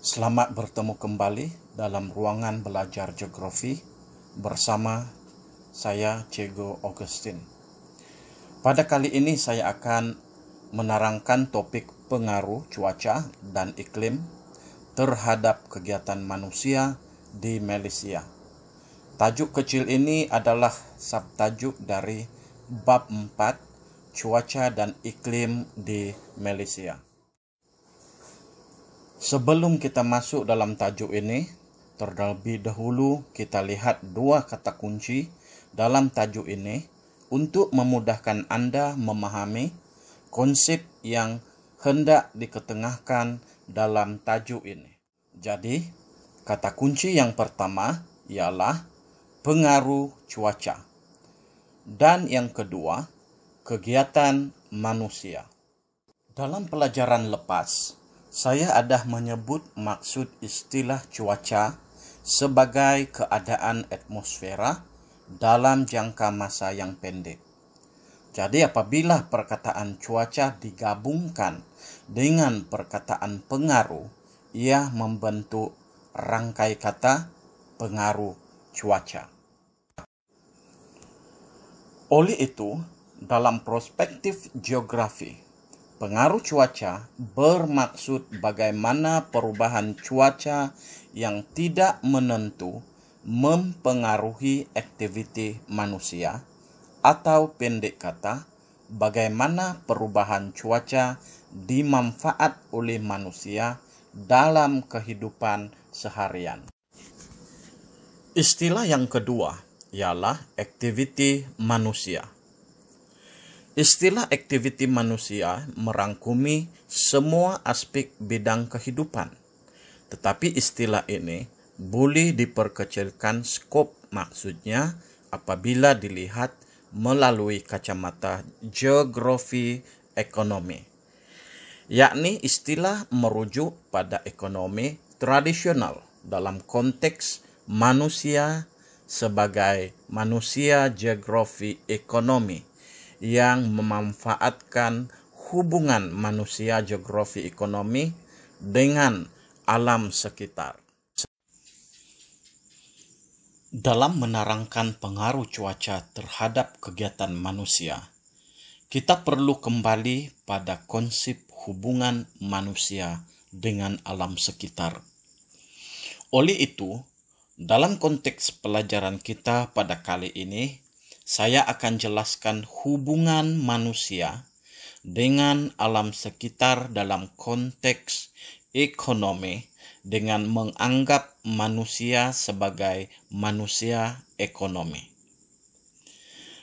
Selamat bertemu kembali dalam ruangan belajar geografi bersama saya Diego Augustin. Pada kali ini saya akan menerangkan topik pengaruh cuaca dan iklim terhadap kegiatan manusia di Malaysia. Tajuk kecil ini adalah subtajuk dari bab 4 Cuaca dan Iklim di Malaysia. Sebelum kita masuk dalam tajuk ini, terlebih dahulu kita lihat dua kata kunci dalam tajuk ini untuk memudahkan Anda memahami konsep yang hendak diketengahkan dalam tajuk ini. Jadi, kata kunci yang pertama ialah pengaruh cuaca. Dan yang kedua, kegiatan manusia. Dalam pelajaran lepas, saya ada menyebut maksud istilah cuaca sebagai keadaan atmosfera dalam jangka masa yang pendek. Jadi apabila perkataan cuaca digabungkan dengan perkataan pengaruh, ia membentuk rangkai kata pengaruh cuaca. Oleh itu, dalam perspektif geografi, pengaruh cuaca bermaksud bagaimana perubahan cuaca yang tidak menentu mempengaruhi aktiviti manusia, atau pendek kata, bagaimana perubahan cuaca dimanfaat oleh manusia dalam kehidupan seharian. Istilah yang kedua ialah aktiviti manusia. Istilah aktiviti manusia merangkumi semua aspek bidang kehidupan. Tetapi istilah ini boleh diperkecilkan skop maksudnya apabila dilihat melalui kacamata geografi ekonomi. Yakni istilah merujuk pada ekonomi tradisional dalam konteks manusia sebagai manusia geografi ekonomi yang memanfaatkan hubungan manusia geografi ekonomi dengan alam sekitar. Dalam menerangkan pengaruh cuaca terhadap kegiatan manusia, kita perlu kembali pada konsep hubungan manusia dengan alam sekitar. Oleh itu, dalam konteks pelajaran kita pada kali ini, saya akan jelaskan hubungan manusia dengan alam sekitar dalam konteks ekonomi dengan menganggap manusia sebagai manusia ekonomi.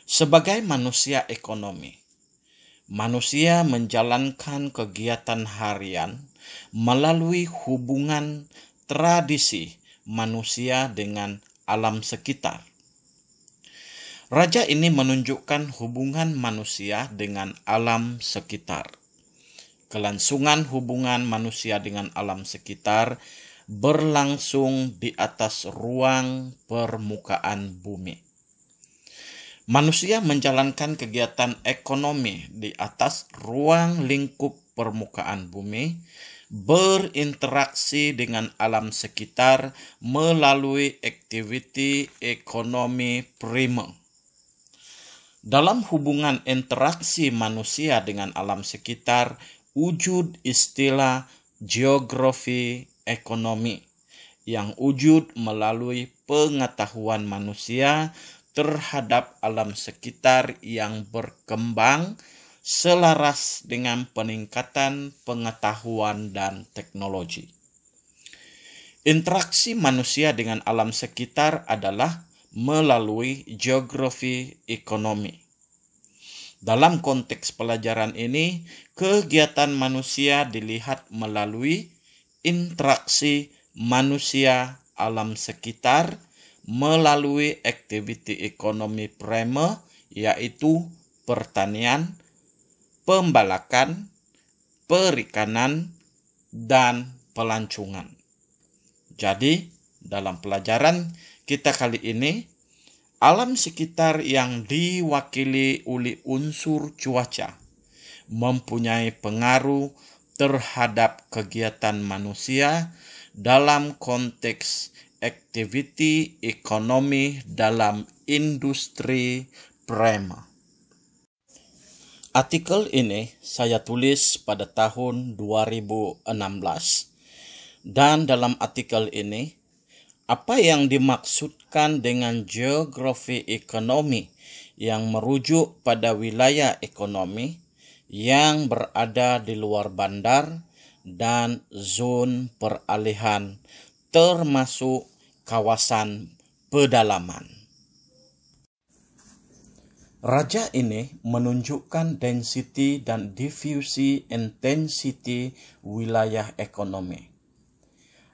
Sebagai manusia ekonomi, manusia menjalankan kegiatan harian melalui hubungan tradisi manusia dengan alam sekitar. Raja ini menunjukkan hubungan manusia dengan alam sekitar. Kelangsungan hubungan manusia dengan alam sekitar berlangsung di atas ruang permukaan bumi. Manusia menjalankan kegiatan ekonomi di atas ruang lingkup permukaan bumi, berinteraksi dengan alam sekitar melalui aktiviti ekonomi primer. Dalam hubungan interaksi manusia dengan alam sekitar, wujud istilah geografi ekonomi yang wujud melalui pengetahuan manusia terhadap alam sekitar yang berkembang selaras dengan peningkatan pengetahuan dan teknologi. Interaksi manusia dengan alam sekitar adalah melalui geografi ekonomi. Dalam konteks pelajaran ini, kegiatan manusia dilihat melalui interaksi manusia alam sekitar melalui aktiviti ekonomi primer, yaitu pertanian, pembalakan, perikanan, dan pelancongan. Jadi, dalam pelajaran kita kali ini, alam sekitar yang diwakili oleh unsur cuaca mempunyai pengaruh terhadap kegiatan manusia dalam konteks aktiviti ekonomi dalam industri primer. Artikel ini saya tulis pada tahun 2016 dan dalam artikel ini apa yang dimaksudkan dengan geografi ekonomi yang merujuk pada wilayah ekonomi yang berada di luar bandar dan zon peralihan termasuk kawasan pedalaman. Raja ini menunjukkan density dan diffusi intensity wilayah ekonomi.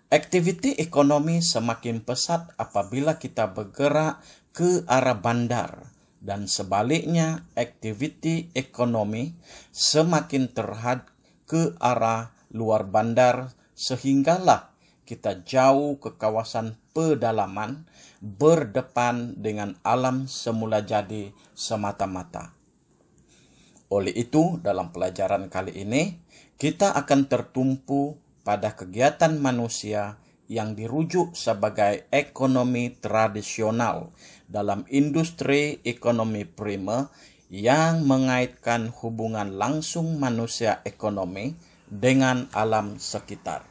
Aktiviti ekonomi semakin pesat apabila kita bergerak ke arah bandar dan sebaliknya aktiviti ekonomi semakin terhad ke arah luar bandar sehinggalah kita jauh ke kawasan pedalaman berdepan dengan alam semula jadi semata-mata. Oleh itu, dalam pelajaran kali ini, kita akan tertumpu pada kegiatan manusia yang dirujuk sebagai ekonomi tradisional dalam industri ekonomi primer yang mengaitkan hubungan langsung manusia ekonomi dengan alam sekitar.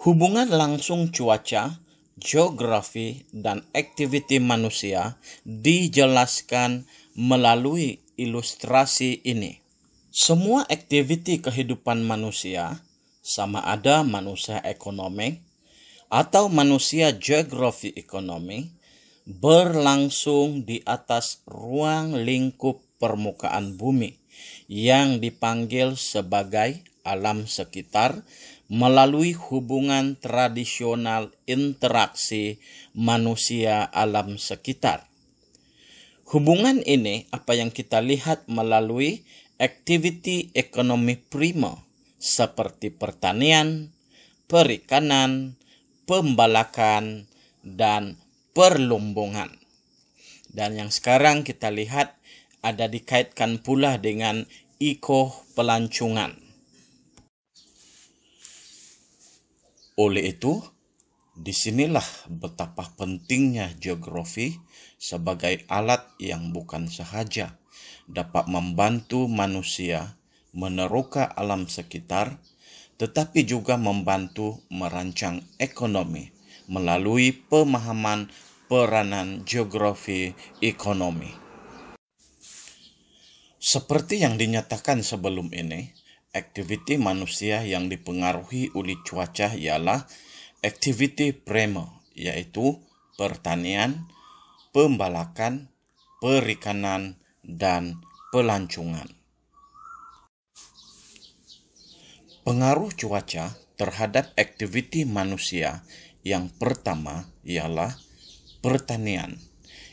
Hubungan langsung cuaca, geografi, dan aktiviti manusia dijelaskan melalui ilustrasi ini. Semua aktiviti kehidupan manusia, sama ada manusia ekonomi atau manusia geografi ekonomi, berlangsung di atas ruang lingkup permukaan bumi yang dipanggil sebagai alam sekitar melalui hubungan tradisional interaksi manusia alam sekitar. Hubungan ini apa yang kita lihat melalui aktiviti ekonomi primer seperti pertanian, perikanan, pembalakan, dan perlumbungan. Dan yang sekarang kita lihat ada dikaitkan pula dengan pelancongan. Oleh itu, disinilah betapa pentingnya geografi sebagai alat yang bukan sahaja dapat membantu manusia meneroka alam sekitar, tetapi juga membantu merancang ekonomi melalui pemahaman peranan geografi ekonomi. Seperti yang dinyatakan sebelum ini, aktiviti manusia yang dipengaruhi oleh cuaca ialah aktiviti primer, yaitu pertanian, pembalakan, perikanan, dan pelancongan. Pengaruh cuaca terhadap aktiviti manusia yang pertama ialah pertanian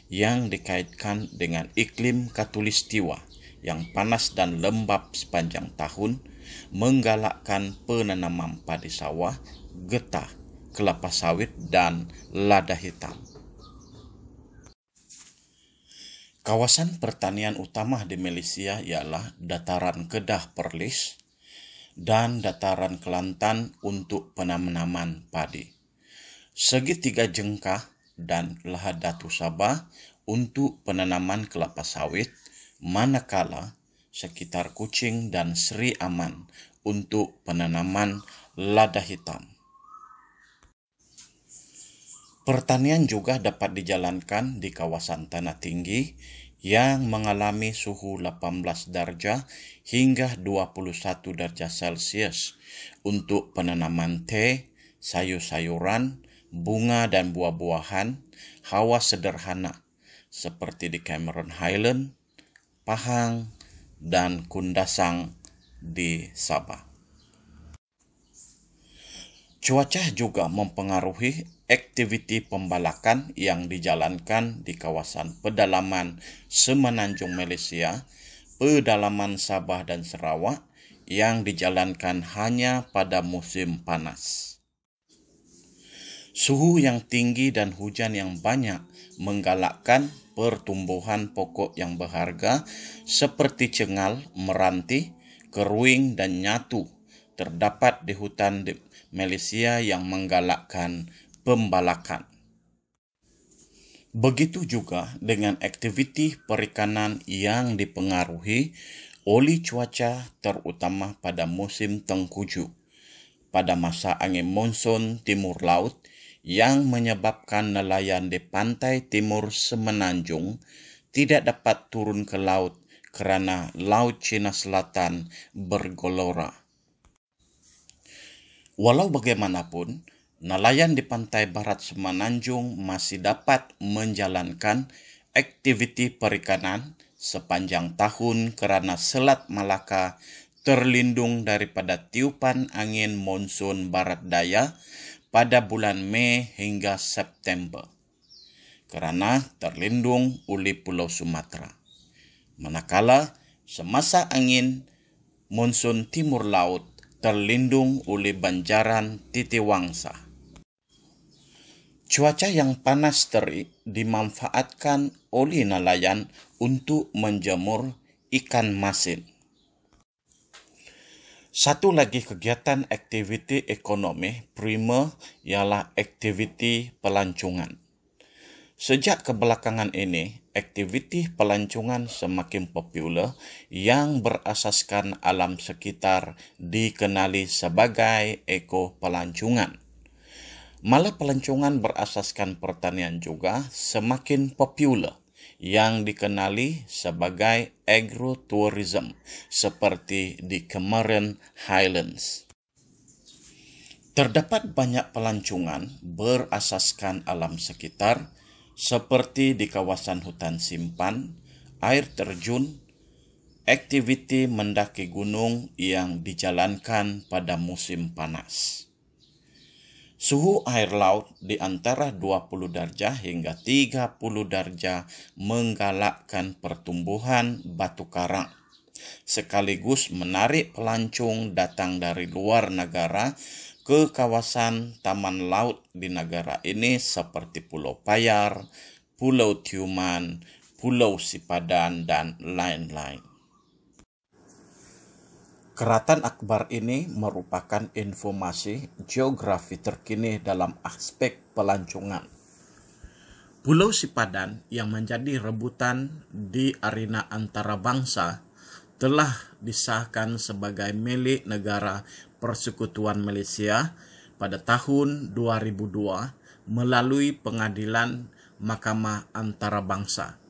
yang dikaitkan dengan iklim khatulistiwa yang panas dan lembab sepanjang tahun, menggalakkan penanaman padi sawah, getah, kelapa sawit, dan lada hitam. Kawasan pertanian utama di Malaysia ialah dataran Kedah Perlis dan dataran Kelantan untuk penanaman padi, segitiga Jengkah dan Lahad Datu Sabah untuk penanaman kelapa sawit, manakala sekitar Kuching dan Seri Aman untuk penanaman lada hitam. Pertanian juga dapat dijalankan di kawasan tanah tinggi yang mengalami suhu 18 darjah hingga 21 darjah Celcius untuk penanaman teh, sayur-sayuran, bunga dan buah-buahan, hawa sederhana seperti di Cameron Highland, Pahang, dan Kundasang di Sabah. Cuaca juga mempengaruhi aktiviti pembalakan yang dijalankan di kawasan pedalaman semenanjung Malaysia, pedalaman Sabah dan Sarawak yang dijalankan hanya pada musim panas. Suhu yang tinggi dan hujan yang banyak menggalakkan pertumbuhan pokok yang berharga seperti cengal, meranti, keruing dan nyatu terdapat di hutan Malaysia yang menggalakkan pembalakan. Begitu juga dengan aktiviti perikanan yang dipengaruhi oleh cuaca, terutama pada musim tengkujuh pada masa angin monsun timur laut yang menyebabkan nelayan di pantai timur semenanjung tidak dapat turun ke laut kerana Laut Cina Selatan bergelora. Walau bagaimanapun, nelayan di pantai barat semenanjung masih dapat menjalankan aktiviti perikanan sepanjang tahun kerana Selat Malaka terlindung daripada tiupan angin monsun barat daya pada bulan Mei hingga September, kerana terlindung oleh Pulau Sumatera. Manakala semasa angin monsun timur laut terlindung oleh banjaran Titiwangsa. Cuaca yang panas terik dimanfaatkan oleh nelayan untuk menjemur ikan masin. Satu lagi kegiatan aktiviti ekonomi prima ialah aktiviti pelancongan. Sejak kebelakangan ini, aktiviti pelancongan semakin popular yang berasaskan alam sekitar dikenali sebagai ekopelancongan. Malah pelancongan berasaskan pertanian juga semakin popular yang dikenali sebagai agrotourism seperti di Cameron Highlands. Terdapat banyak pelancongan berasaskan alam sekitar seperti di kawasan hutan simpan, air terjun, aktiviti mendaki gunung yang dijalankan pada musim panas. Suhu air laut di antara 20 darjah hingga 30 darjah menggalakkan pertumbuhan batu karang, sekaligus menarik pelancong datang dari luar negara ke kawasan taman laut di negara ini seperti Pulau Payar, Pulau Tiuman, Pulau Sipadan, dan lain-lain. Keratan akhbar ini merupakan informasi geografi terkini dalam aspek pelancongan. Pulau Sipadan yang menjadi rebutan di arena antarabangsa telah disahkan sebagai milik negara Persekutuan Malaysia pada tahun 2002 melalui Pengadilan Mahkamah Antarabangsa.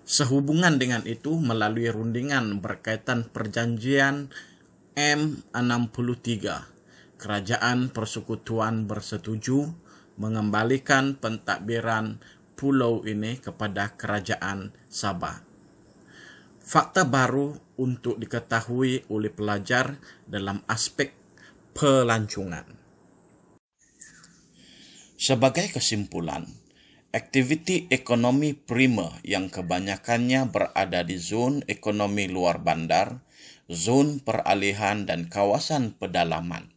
Sehubungan dengan itu, melalui rundingan berkaitan perjanjian M63, Kerajaan Persekutuan bersetuju mengembalikan pentadbiran pulau ini kepada Kerajaan Sabah. Fakta baru untuk diketahui oleh pelajar dalam aspek pelancongan. Sebagai kesimpulan, aktiviti ekonomi prima yang kebanyakannya berada di zon ekonomi luar bandar, zon peralihan dan kawasan pedalaman.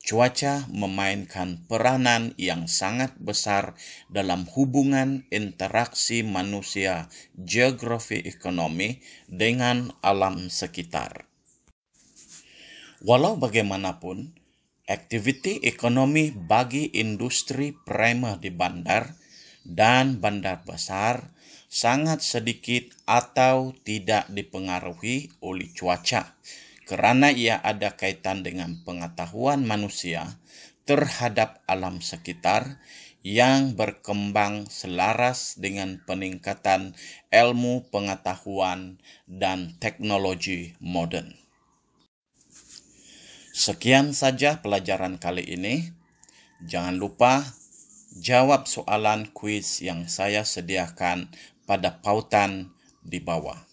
Cuaca memainkan peranan yang sangat besar dalam hubungan interaksi manusia geografi ekonomi dengan alam sekitar. Walau bagaimanapun, aktiviti ekonomi bagi industri prima di bandar dan bandar besar sangat sedikit atau tidak dipengaruhi oleh cuaca, kerana ia ada kaitan dengan pengetahuan manusia terhadap alam sekitar yang berkembang selaras dengan peningkatan ilmu pengetahuan dan teknologi moden. Sekian saja pelajaran kali ini. Jangan lupa jawab soalan kuis yang saya sediakan pada pautan di bawah.